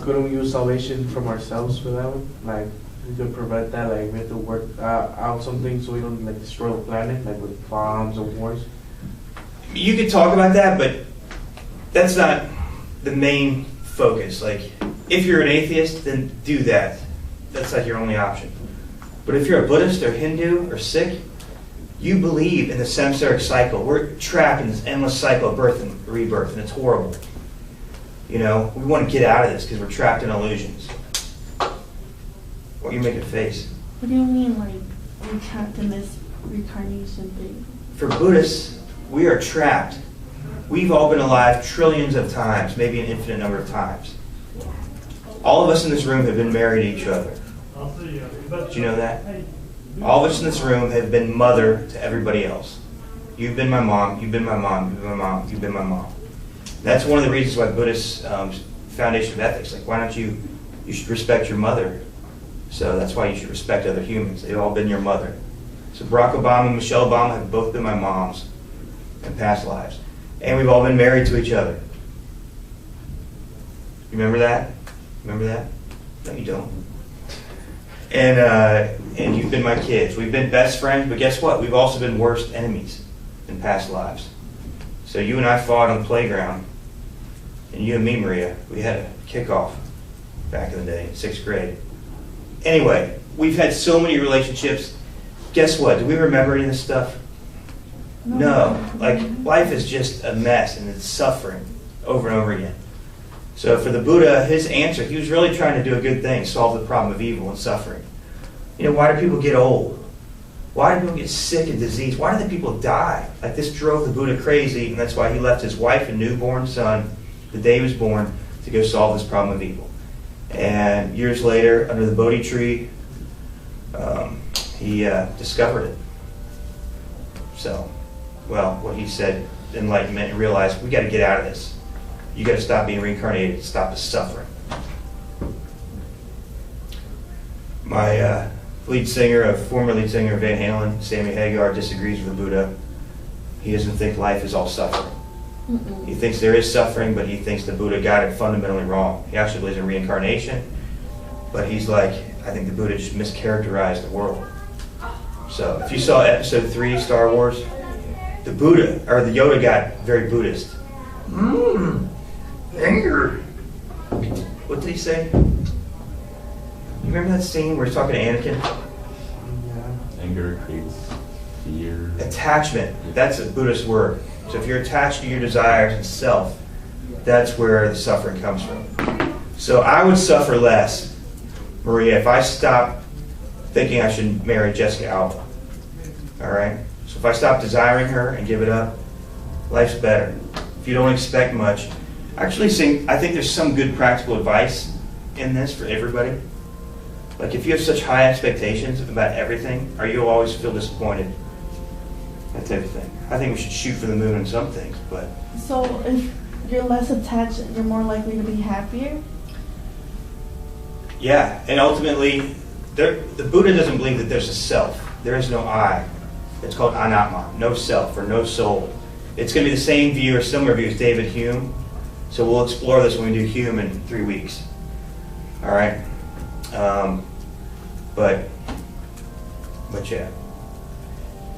Couldn't we use salvation from ourselves for that one? Like, we could prevent that, like we have to work out something so we don't like destroy the planet, like with bombs or wars. You could talk about that, but that's not the main focus. Like, if you're an atheist, then do that. That's like your only option. But if you're a Buddhist or Hindu or Sikh, you believe in the samsaric cycle. We're trapped in this endless cycle of birth and rebirth, and it's horrible. We want to get out of this because we're trapped in illusions. What are you making a face? What do you mean, like, we're trapped in this reincarnation thing? For Buddhists, we are trapped. We've all been alive trillions of times, maybe an infinite number of times. All of us in this room have been married to each other. Did you know that? All of us in this room have been mother to everybody else. You've been my mom, you've been my mom, you've been my mom, you've been my mom. That's one of the reasons why Buddhist foundation of ethics, like, why don't you should respect your mother. So that's why you should respect other humans. They've all been your mother. So Barack Obama and Michelle Obama have both been my moms in past lives. And we've all been married to each other. You remember that? Remember that? No, you don't. And you've been my kids. We've been best friends, but guess what? We've also been worst enemies in past lives. So you and I fought on the playground, and you and me, Maria, we had a kickoff back in the day, in 6th grade. Anyway, we've had so many relationships. Guess what? Do we remember any of this stuff? No. Like, life is just a mess, and it's suffering over and over again. So for the Buddha, his answer, he was really trying to do a good thing, solve the problem of evil and suffering. Why do people get old? Why do people get sick and disease? Why do the people die? Like, this drove the Buddha crazy, and that's why he left his wife and newborn son the day he was born to go solve this problem of evil. And years later, under the Bodhi tree, he discovered it. So, well, what he said, enlightenment, and realized we got to get out of this. You got to stop being reincarnated, stop the suffering. My former lead singer of Van Halen, Sammy Hagar, disagrees with the Buddha. He doesn't think life is all suffering. Mm-mm. He thinks there is suffering, but he thinks the Buddha got it fundamentally wrong. He actually believes in reincarnation, but he's like, I think the Buddha just mischaracterized the world. So if you saw episode 3, Star Wars, the Buddha, or the Yoda got very Buddhist. Anger. What did he say? You remember that scene where he's talking to Anakin? Yeah. Anger creates fear. Attachment. That's a Buddhist word. So if you're attached to your desires and self, that's where the suffering comes from. So I would suffer less, Maria, if I stopped thinking I should marry Jessica Alba. All right? So if I stop desiring her and give it up, life's better. If you don't expect much. Actually, I think there's some good practical advice in this for everybody. Like if you have such high expectations about everything, or you'll always feel disappointed. That type of thing. I think we should shoot for the moon in some things, but... So if you're less attached, you're more likely to be happier? Yeah, and ultimately, the Buddha doesn't believe that there's a self. There is no I. It's called anatma, no self or no soul. It's going to be the same view or similar view as David Hume. So we'll explore this when we do Hume in 3 weeks. All right? But yeah.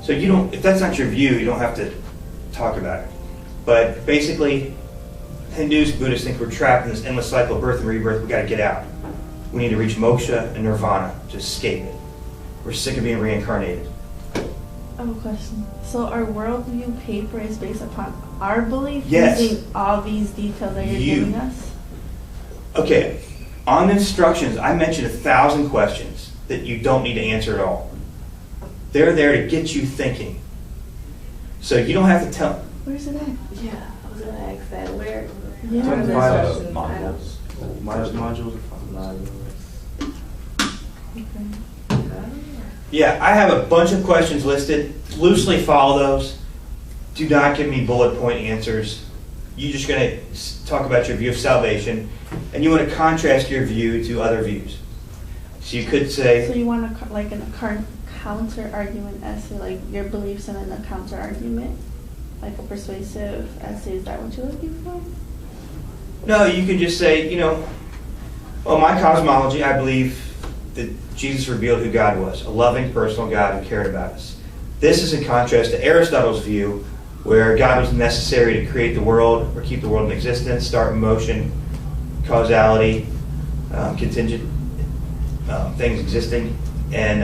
So you don't, if that's not your view, you don't have to talk about it. But basically, Hindus, Buddhists think we're trapped in this endless cycle of birth and rebirth. We got to get out. We need to reach moksha and nirvana to escape it. We're sick of being reincarnated. I have a question. So our worldview paper is based upon our belief, Yes. using all these details that you're giving us? Okay, on the instructions, I mentioned 1,000 questions that you don't need to answer at all. They're there to get you thinking. So you don't have to tell. Where's it at? Yeah, I was gonna ask that. Where? Yeah. where are the Five instructions? I don't- Modules are Okay. Yeah, I have a bunch of questions listed. Loosely follow those. Do not give me bullet point answers. You're just going to talk about your view of salvation, and you want to contrast your view to other views. So you could So say, you want to like a counter argument essay, like your beliefs and then a counter argument, like a persuasive essay. Is that what you're looking for? no, you can just say, well, my cosmology, I believe that Jesus revealed who God was, a loving, personal God who cared about us. This is in contrast to Aristotle's view, where God was necessary to create the world or keep the world in existence, start in motion, causality, contingent things existing, and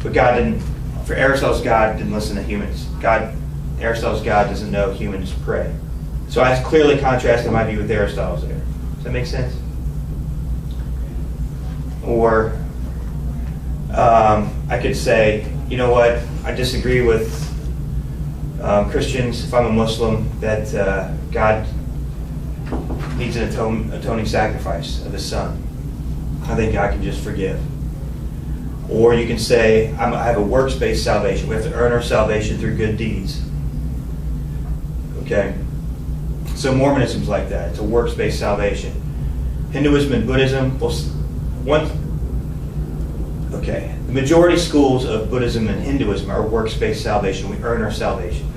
but God didn't. For Aristotle's God didn't listen to humans. Aristotle's God doesn't know humans pray. So I clearly contrasted my view with Aristotle's there. Does that make sense? Or I could say, you know what, I disagree with Christians, if I'm a Muslim, that God needs an atoning sacrifice of his son. I think God can just forgive. Or you can say, I have a works-based salvation. We have to earn our salvation through good deeds. Okay? So Mormonism's like that. It's a works-based salvation. Hinduism and Buddhism, the majority schools of Buddhism and Hinduism are works-based salvation. We earn our salvation.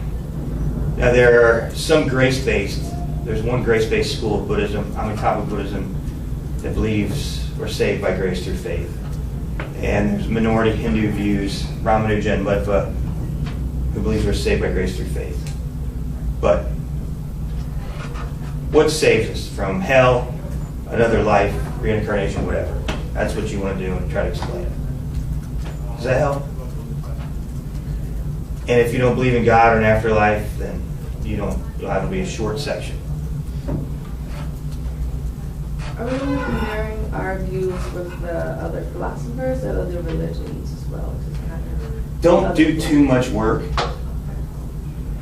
Now there are some grace-based. There's one grace-based school of Buddhism, Amitabha Buddhism, that believes we're saved by grace through faith. And there's minority Hindu views, Ramanuja and Madhva, who believes we're saved by grace through faith. But what saves us from hell, another life, reincarnation, whatever? That's what you want to do and try to explain it. Does that help? And if you don't believe in God or an afterlife, then you'll have to be a short section. Are we comparing our views with the other philosophers or other religions as well? Just kind of Don't do too much work.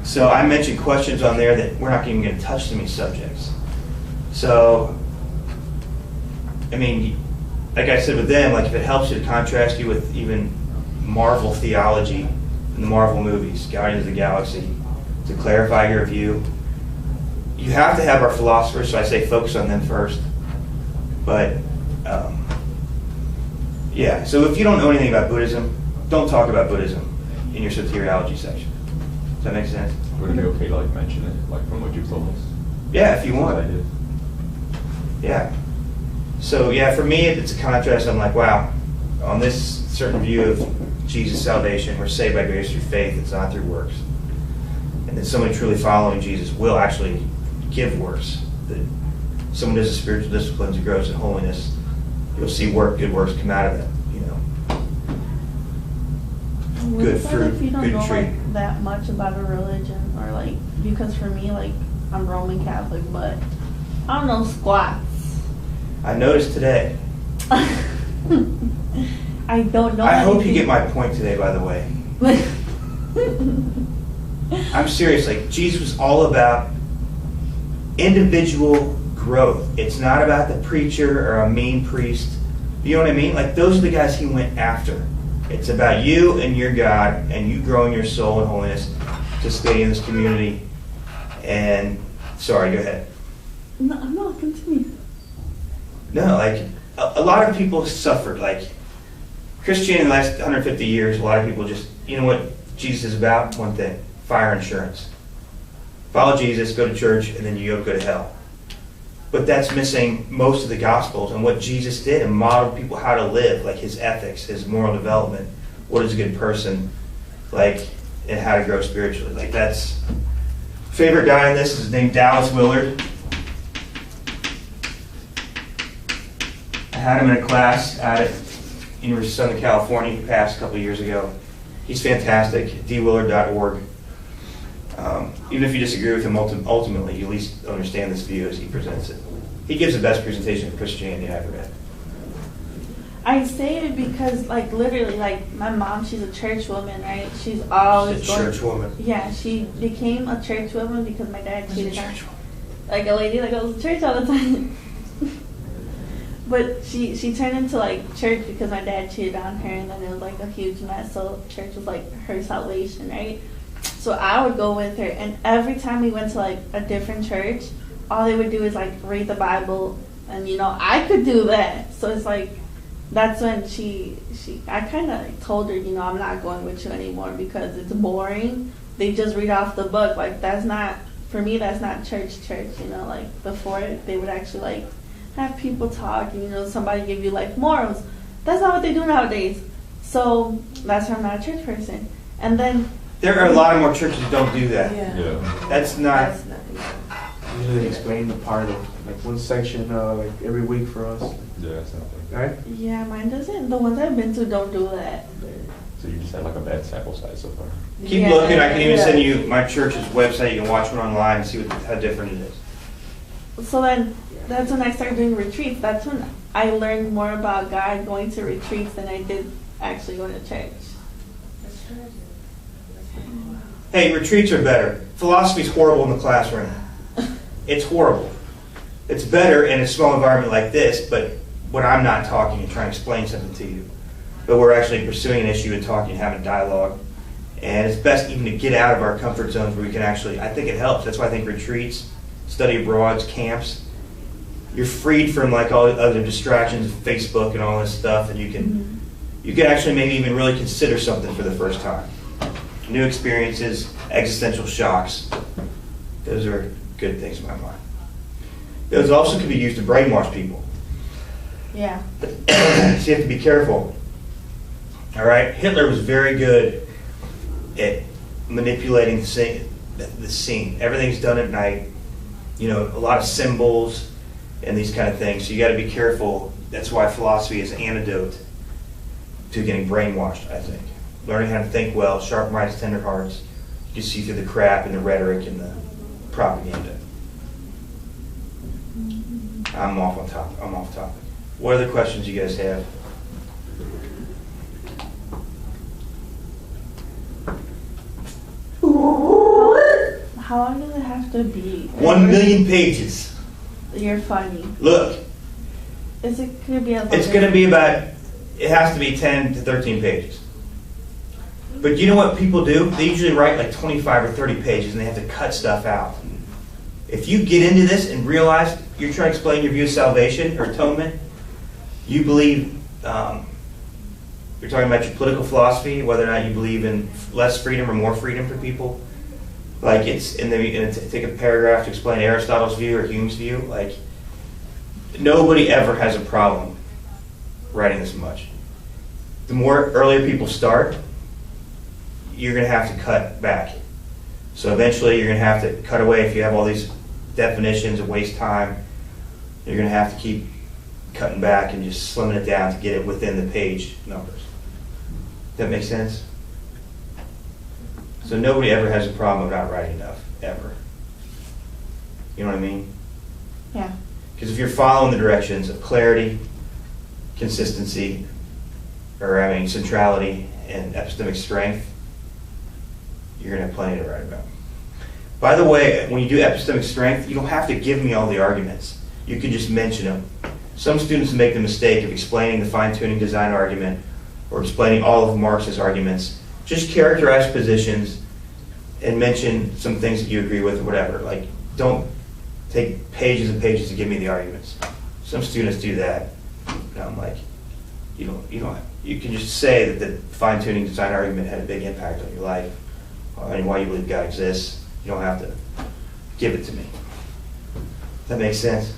So I mentioned questions on there that we're not even going to touch some of these subjects. So, I mean, like I said with them, like if it helps you to contrast you with even Marvel theology, in the Marvel movies, Guardians of the Galaxy, to clarify your view. You have to have our philosophers, so I say focus on them first. But, yeah, so if you don't know anything about Buddhism, don't talk about Buddhism in your soteriology section. Does that make sense? Would it be okay to like mention it, like from what you've told us? Yeah, if you want. I did. Yeah. So, yeah, for me, it's a contrast. I'm like, wow, on this certain view of Jesus' salvation, we're saved by grace through faith. It's not through works. And that somebody truly following Jesus will actually give works. That someone does the spiritual disciplines and grows in holiness, you'll see good works come out of it. You know, good What fruit, if you don't good know tree. like that much about a religion, or like, because for me, like, I'm Roman Catholic, but I don't know squats. I noticed today. I don't know. I hope you anything. get my point today, by the way. I'm serious. Like, Jesus was all about individual growth. It's not about the preacher or a mean priest. You know what I mean? Like, those are the guys he went after. It's about you and your God and you growing your soul in holiness to stay in this community. And, sorry, go ahead. No, continue. No, like, a lot of people suffered. Like, Christianity in the last 150 years, a lot of people just, you know what Jesus is about? One thing, fire insurance. Follow Jesus, go to church, and then you go to hell. But that's missing most of the Gospels and what Jesus did and modeled people how to live, like his ethics, his moral development, what is a good person, like, and how to grow spiritually. Like, that's... Favorite guy in this is named Dallas Willard. I had him in a class at University of Southern California. He passed a couple of years ago. He's fantastic, dwillard.org. Even if you disagree with him ultimately, you at least understand this view as he presents it. He gives the best presentation of Christianity I've ever read. I say it because, like, literally, like, my mom, she's a church woman, right? She's always She's a church woman. Yeah, she became a church woman because my dad cheated on her. Like a lady that goes to church all the time. But she turned into, like, church because my dad cheated on her, and then it was, like, a huge mess. So church was, like, her salvation, right? So I would go with her, and every time we went to, like, a different church, all they would do is, like, read the Bible, and, you know, I could do that. So it's, like, that's when I kind of told her, you know, I'm not going with you anymore because it's boring. They just read off the book. Like, that's not, for me, that's not church, you know, like, before they would actually, like, have people talk and, you know, somebody give you, like, morals. That's not what they do nowadays. So that's why I'm not a church person. And then There are a lot of more churches that don't do that. Yeah. That's not... That's not Usually explain the part of like one section like every week for us. Yeah, something. Right? yeah, mine doesn't. The ones I've been to don't do that. So you just had like a bad sample size so far. Keep Yeah. looking. I can even Yeah. send you my church's website. You can watch it online and see how different it is. So then that's when I started doing retreats. That's when I learned more about God going to retreats than I did actually going to church. Hey, retreats are better. Philosophy's horrible in the classroom. It's horrible. It's better in a small environment like this, but when I'm not talking and trying to explain something to you. But we're actually pursuing an issue and talking and having dialogue. And it's best even to get out of our comfort zones where we can actually, I think it helps. That's why I think retreats, study abroads, camps, you're freed from like all the other distractions, Facebook and all this stuff, and you can actually maybe even really consider something for the first time. New experiences, existential shocks. Those are good things in my mind. Those also can be used to brainwash people. Yeah. So you have to be careful. All right? Hitler was very good at manipulating the scene. Everything's done at night. You know, a lot of symbols and these kind of things. So you got to be careful. That's why philosophy is an antidote to getting brainwashed, I think. Learning how to think well, sharp minds, tender hearts. You can see through the crap and the rhetoric and the propaganda. I'm off topic. What other questions you guys have? How long does it have to be? 1 million pages. You're funny. Look, Could it be a it's going to be about, it has to be 10 to 13 pages. But you know what people do? They usually write like 25 or 30 pages and they have to cut stuff out. If you get into this and realize you're trying to explain your view of salvation or atonement, you believe, you're talking about your political philosophy, whether or not you believe in less freedom or more freedom for people. Like it's, and take a paragraph to explain Aristotle's view or Hume's view. Like nobody ever has a problem writing this much. The more earlier people start, you're going to have to cut back. So eventually you're going to have to cut away if you have all these definitions and waste time. You're going to have to keep cutting back and just slimming it down to get it within the page numbers. That makes sense? So nobody ever has a problem with not writing enough, ever. You know what I mean? Yeah. Because if you're following the directions of clarity, consistency, or centrality and epistemic strength, you're going to have plenty to write about. By the way, when you do epistemic strength, you don't have to give me all the arguments. You can just mention them. Some students make the mistake of explaining the fine-tuning design argument or explaining all of Marx's arguments. Just characterize positions and mention some things that you agree with or whatever. Like, don't take pages and pages to give me the arguments. Some students do that. And I'm like, you can just say that the fine-tuning design argument had a big impact on your life and why you believe God exists. You don't have to give it to me. That makes sense?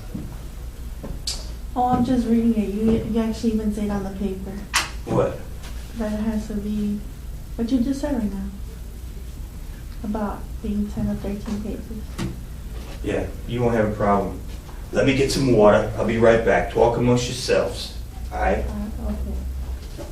Oh, I'm just reading it. You actually even say it on the paper. What? That it has to be what you just said right now. About being 10 or 13 pages. Yeah, you won't have a problem. Let me get some water. I'll be right back. Talk amongst yourselves. All right? Okay.